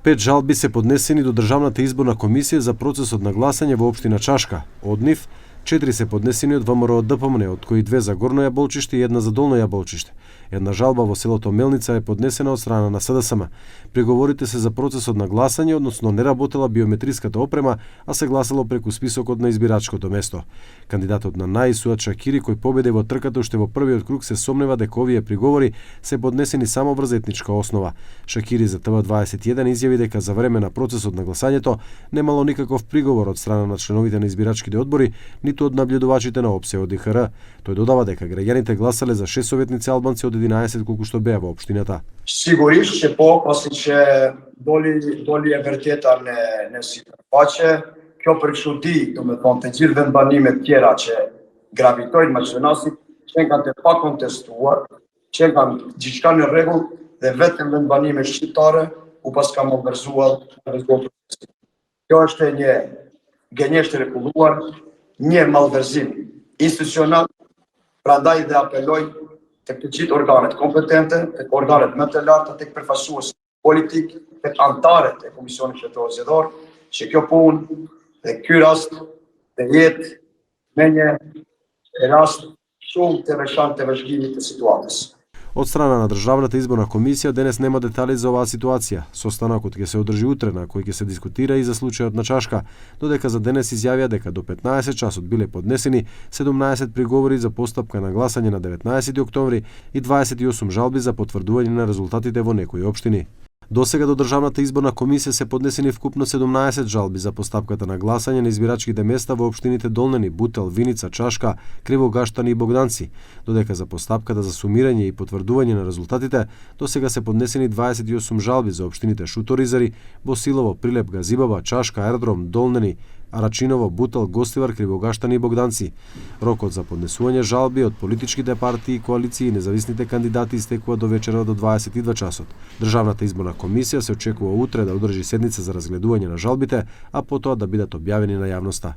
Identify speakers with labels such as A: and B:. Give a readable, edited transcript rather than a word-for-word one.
A: 5 жалби се поднесени до Државната изборна комисија за процесот на гласање во општина Чашка. Од нив 4 се поднесени од ВМРО ДПМН, од кои 2 за Горно Јаболчиште и 1 за Долно Јаболчиште. Една жалба во селото Мелница е поднесена од страна на СДСМ. Приговорите се за процесот на гласање, односно не работела биометриската опрема, а се гласало преку списокот на избирачкото место. Кандидатот на НАИ Суат Шакири, кој победи во трката уште во првиот круг, се сомнева дека овие приговори се поднесени само врз етничка основа. Шакири за ТВ21 изјави дека за време на процесот на гласањето немало никаков приговор од страна на членовите на избирачките одбори, ниту од наблюдувачите на ОПСЕ од ИХР. Тој додава дека граѓаните гласале за 6 советници албанци од 11 колку што беа во општината.
B: Sigurisht që po, pasi që doli e vërteta në sipërfaqe, kjo përkëshuti, do me thonë, të gjithë vendbanimet tjera që gravitojnë Maqedonasit, që kanë të pa kontestuar, që kanë gjithçka në rregull dhe vetëm vendbanimet shqiptare u pas ka malverzuar në rezultat. Kjo është një gënjeshtër e rregulluar, një malverzim institucional, prandaj dhe apeloj tek të gjithë organet kompetente, tek organet më të larta, tek përfaqësues politik, tek anëtarët e Komisionit Qendror Zgjedhor, që kjo punë dhe ky rast të jetë me një rast shumë të veçantë të vëzhgimit të situatës.
A: Од страна на Државната изборна комисија денес нема детали за оваа ситуација. Состанокот ќе се одржи утре, на кој ќе се дискутира и за случајот на Чашка, додека за денес изјавија дека до 15 часот биле поднесени 17 приговори за постапка на гласање на 19 октомври и 28 жалби за потврдување на резултатите во некои општини. Досега до Државната изборна комисија се поднесени вкупно 17 жалби за постапката на гласање на избирачките места во општините Долнени, Бутел, Виница, Чашка, Кривогаштани и Богданци, додека за постапката за сумирање и потврдување на резултатите досега се поднесени 28 жалби за општините Шуторизари, Босилово, Прилеп, Газибаба, Чашка, Ердром, Долнени, Арачиново, Бутел, Гостивар, Кривогаштани и Богданци. Рокот за поднесување жалби од политичките партии, коалиции и независните кандидати истекува до вечера до 22 часот. Државната изборна комисија се очекува утре да одржи седница за разгледување на жалбите, а потоа да бидат објавени на јавноста.